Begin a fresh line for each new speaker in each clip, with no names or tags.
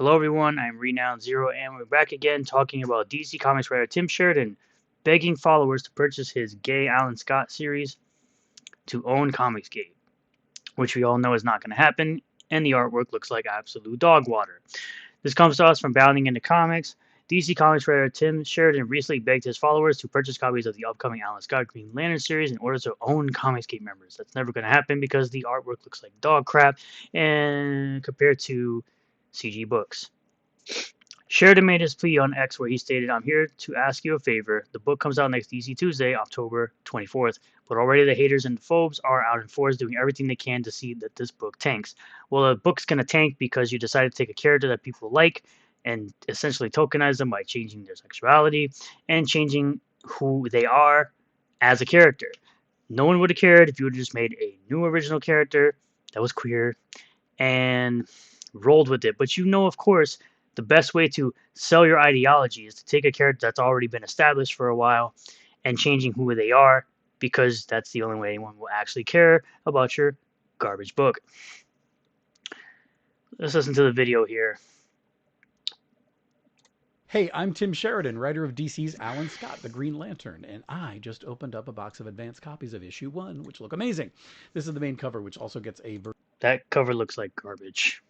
Hello everyone, I'm Renowned Zero and we're back again talking about DC Comics writer Tim Sheridan begging followers to purchase his gay Alan Scott series to own Comicsgate, which we all know is not going to happen, and the artwork looks like absolute dog water. This comes to us from Bounding into Comics. DC Comics writer Tim Sheridan recently begged his followers to purchase copies of the upcoming Alan Scott Green Lantern series in order to own Comicsgate members. That's never going to happen because the artwork looks like dog crap and compared to CG books. Sheridan made his plea on X where he stated, "I'm here to ask you a favor. The book comes out next DC Tuesday, October 24th, but already the haters and the phobes are out in force doing everything they can to see that this book tanks. Well, the book's going to tank because you decided to take a character that people like and essentially tokenize them by changing their sexuality and changing who they are as a character. No one would have cared if you would have just made a new original character that was queer and rolled with it. But of course, the best way to sell your ideology is to take a character that's already been established for a while and changing who they are, because that's the only way anyone will actually care about your garbage book." Let's listen to the video here.
Hey, I'm Tim Sheridan, writer of DC's Alan Scott, the Green Lantern, and I just opened up a box of advanced copies of issue 1, which look amazing. This is the main cover, which also gets a
That cover looks like garbage.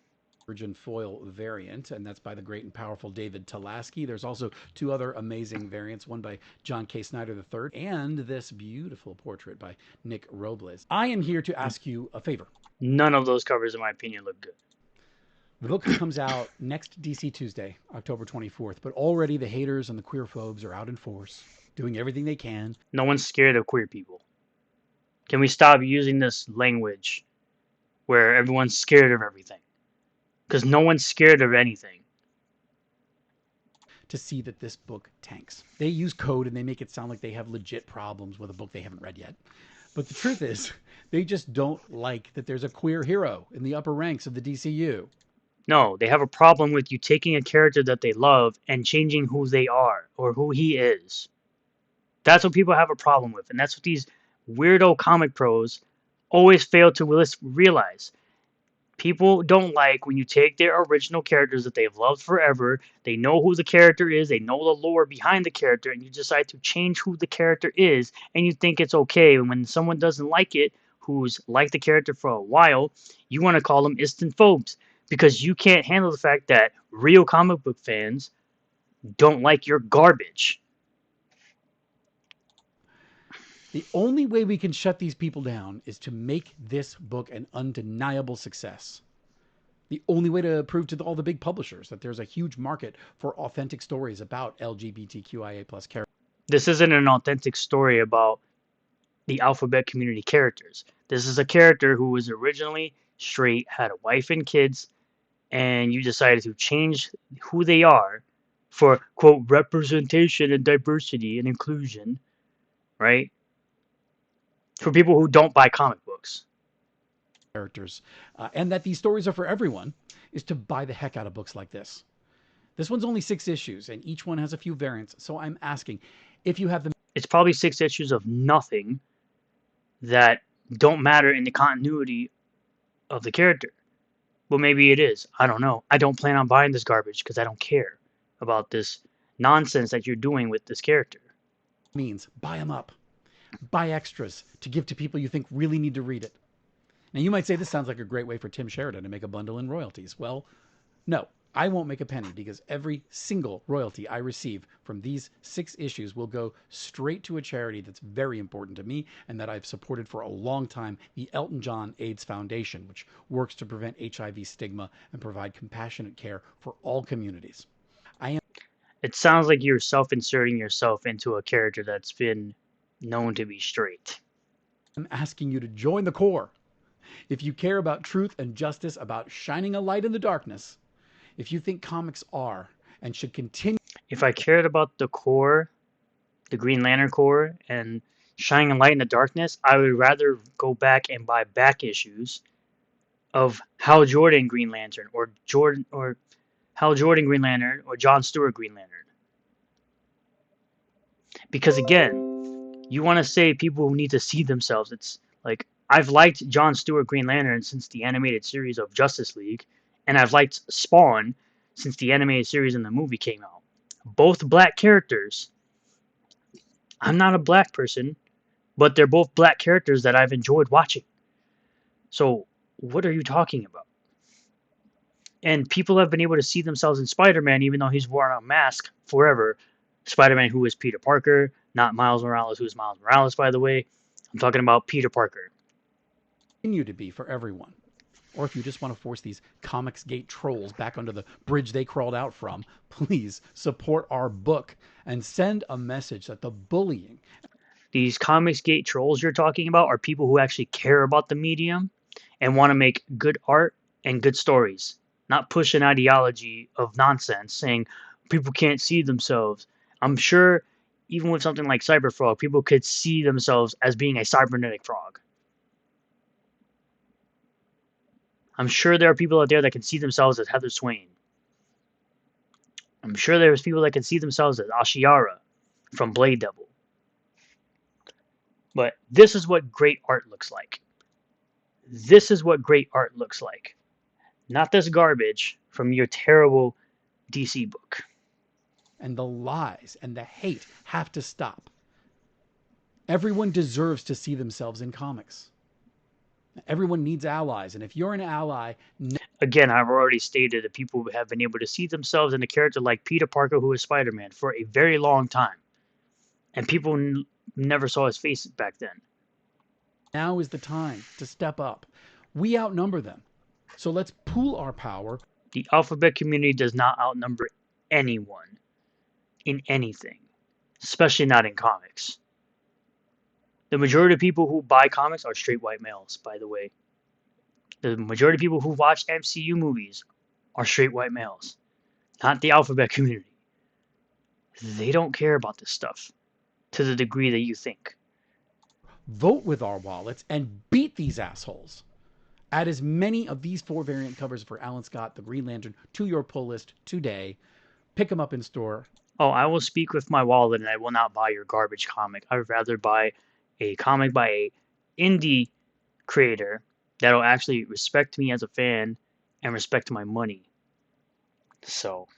virgin foil variant, and that's by the great and powerful David Talaski. There's also two other amazing variants, one by John K. Snyder III, and this beautiful portrait by Nick Robles. I am here to ask you a favor.
None of those covers, in my opinion, look good.
The book comes out next DC Tuesday, October 24th, but already the haters and the queer phobes are out in force, doing everything they can.
No one's scared of queer people. Can we stop using this language where everyone's scared of everything? Because no one's scared of anything.
To see that this book tanks. They use code and they make it sound like they have legit problems with a book they haven't read yet. But the truth is, they just don't like that there's a queer hero in the upper ranks of the DCU.
No, they have a problem with you taking a character that they love and changing who they are or who he is. That's what people have a problem with, and that's what these weirdo comic pros always fail to realize. People don't like when you take their original characters that they've loved forever, they know who the character is, they know the lore behind the character, and you decide to change who the character is, and you think it's okay. And when someone doesn't like it, who's liked the character for a while, you want to call them instant phobes, because you can't handle the fact that real comic book fans don't like your garbage.
The only way we can shut these people down is to make this book an undeniable success. The only way to prove to all the big publishers that there's a huge market for authentic stories about LGBTQIA plus characters.
This isn't an authentic story about the alphabet community characters. This is a character who was originally straight, had a wife and kids, and you decided to change who they are for, quote, representation and diversity and inclusion, right? For people who don't buy comic books.
Characters, and that these stories are for everyone, is to buy the heck out of books like this. This one's only 6 issues, and each one has a few variants, so I'm asking, if you have the...
It's probably 6 issues of nothing that don't matter in the continuity of the character. Well, maybe it is. I don't know. I don't plan on buying this garbage because I don't care about this nonsense that you're doing with this character.
Means buy them up. Buy extras to give to people you think really need to read it. Now, you might say this sounds like a great way for Tim Sheridan to make a bundle in royalties. Well, no, I won't make a penny, because every single royalty I receive from these 6 issues will go straight to a charity that's very important to me and that I've supported for a long time, the Elton John AIDS Foundation, which works to prevent HIV stigma and provide compassionate care for all communities.
It sounds like you're self-inserting yourself into a character that's been known to be straight.
I'm asking you to join the Corps. If you care about truth and justice, about shining a light in the darkness, if you think comics are and should continue...
If I cared about the Corps, the Green Lantern Corps, and shining a light in the darkness, I would rather go back and buy back issues of Hal Jordan Green Lantern, or Hal Jordan Green Lantern, or John Stewart Green Lantern. Because again, you want to say people who need to see themselves. It's like, I've liked John Stewart Green Lantern since the animated series of Justice League, and I've liked Spawn since the animated series and the movie came out. Both black characters. I'm not a black person, but they're both black characters that I've enjoyed watching. So, what are you talking about? And people have been able to see themselves in Spider-Man, even though he's worn a mask forever. Spider-Man, who is Peter Parker, not Miles Morales, who is Miles Morales, by the way. I'm talking about Peter Parker.
Continue to be for everyone. Or if you just want to force these Comicsgate trolls back under the bridge they crawled out from, please support our book and send a message that the bullying.
These Comicsgate trolls you're talking about are people who actually care about the medium and want to make good art and good stories, not push an ideology of nonsense saying people can't see themselves. I'm sure even with something like Cyberfrog, people could see themselves as being a cybernetic frog. I'm sure there are people out there that can see themselves as Heather Swain. I'm sure there's people that can see themselves as Ashiara from Blade Devil. But this is what great art looks like. This is what great art looks like. Not this garbage from your terrible DC book.
And the lies and the hate have to stop. Everyone deserves to see themselves in comics. Everyone needs allies, and if you're an ally,
again, I've already stated that people have been able to see themselves in a character like Peter Parker, who is Spider-Man, for a very long time, and people never saw his face back then.
Now is the time to step up. We outnumber them, so let's pool our power.
The alphabet community does not outnumber anyone in anything, especially not in comics. The majority of people who buy comics are straight white males, by the way. The majority of people who watch MCU movies are straight white males, not the alphabet community. They don't care about this stuff to the degree that you think.
Vote with our wallets and beat these assholes. Add as many of these 4 variant covers for Alan Scott, the Green Lantern, to your pull list today. Pick them up in store.
Oh, I will speak with my wallet and I will not buy your garbage comic. I would rather buy a comic by a indie creator that'll actually respect me as a fan and respect my money. So,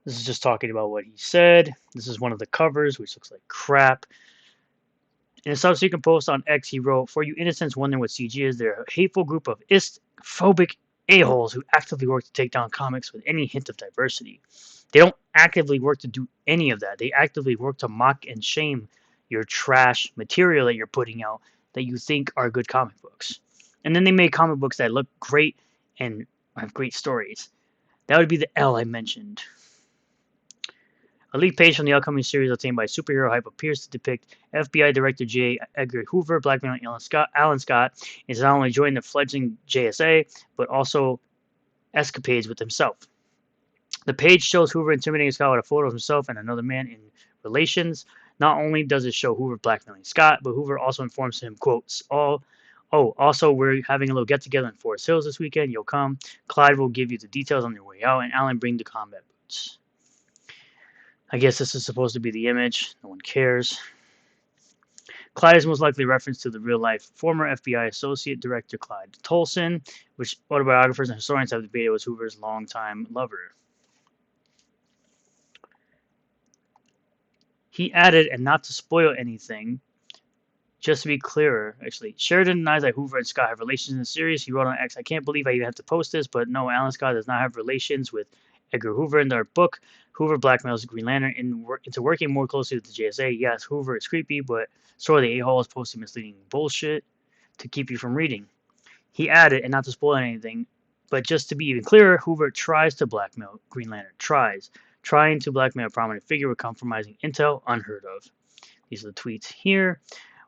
this is just talking about what he said. This is one of the covers, which looks like crap. In a subsequent post on X, he wrote, "For you innocents wondering what CG is, they're a hateful group of phobic a-holes who actively work to take down comics with any hint of diversity. They don't actively work to do any of that. They actively work to mock and shame your trash material that you're putting out that you think are good comic books. And then they make comic books that look great and have great stories. That would be the L I mentioned. A leaked page from the upcoming series obtained by Superhero Hype appears to depict FBI Director J. Edgar Hoover blackmailing Alan Scott is not only joining the fledgling JSA, but also escapades with himself. The page shows Hoover intimidating Scott with a photo of himself and another man in relations. Not only does it show Hoover blackmailing Scott, but Hoover also informs him, quotes, also, we're having a little get-together in Forest Hills this weekend. You'll come. Clyde will give you the details on your way out, and Alan bring the combat boots. I guess this is supposed to be the image. No one cares. Clyde is most likely a reference to the real-life former FBI Associate Director Clyde Tolson, which autobiographers and historians have debated was Hoover's longtime lover. He added, and not to spoil anything, just to be clearer, actually, Sheridan denies that Hoover and Scott have relations in the series. He wrote on X, "I can't believe I even have to post this, but no, Alan Scott does not have relations with Edgar Hoover in their book. Hoover blackmails the Green Lantern into working more closely with the JSA. Yes, Hoover is creepy, but so are the a-holes posting misleading bullshit to keep you from reading." He added, and not to spoil anything, but just to be even clearer, Hoover tries to blackmail Green Lantern. Trying to blackmail a prominent figure with compromising intel, unheard of. These are the tweets here.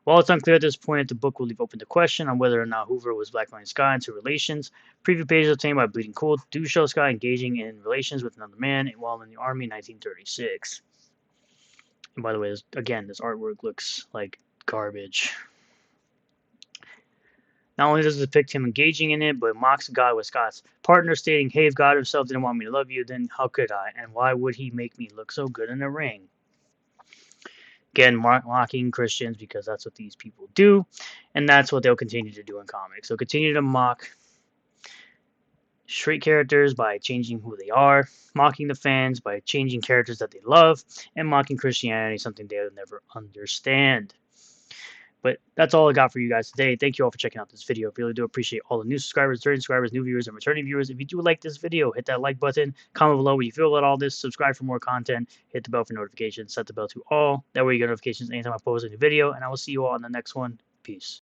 While it's unclear at this point, the book will leave open the question on whether or not Hoover was blackmailing Scott into relations. Preview pages obtained by Bleeding Cool do show Scott engaging in relations with another man while in the Army in 1936. And by the way, this artwork looks like garbage. Not only does it depict him engaging in it, but mocks God with Scott's partner, stating, "Hey, if God himself didn't want me to love you, then how could I? And why would he make me look so good in a ring?" Again, mocking Christians because that's what these people do, and that's what they'll continue to do in comics. They'll continue to mock straight characters by changing who they are, mocking the fans by changing characters that they love, and mocking Christianity, something they'll never understand. But that's all I got for you guys today. Thank you all for checking out this video. I really do appreciate all the new subscribers, returning subscribers, new viewers, and returning viewers. If you do like this video, hit that like button. Comment below what you feel about all this. Subscribe for more content. Hit the bell for notifications. Set the bell to all. That way you get notifications anytime I post a new video. And I will see you all on the next one. Peace.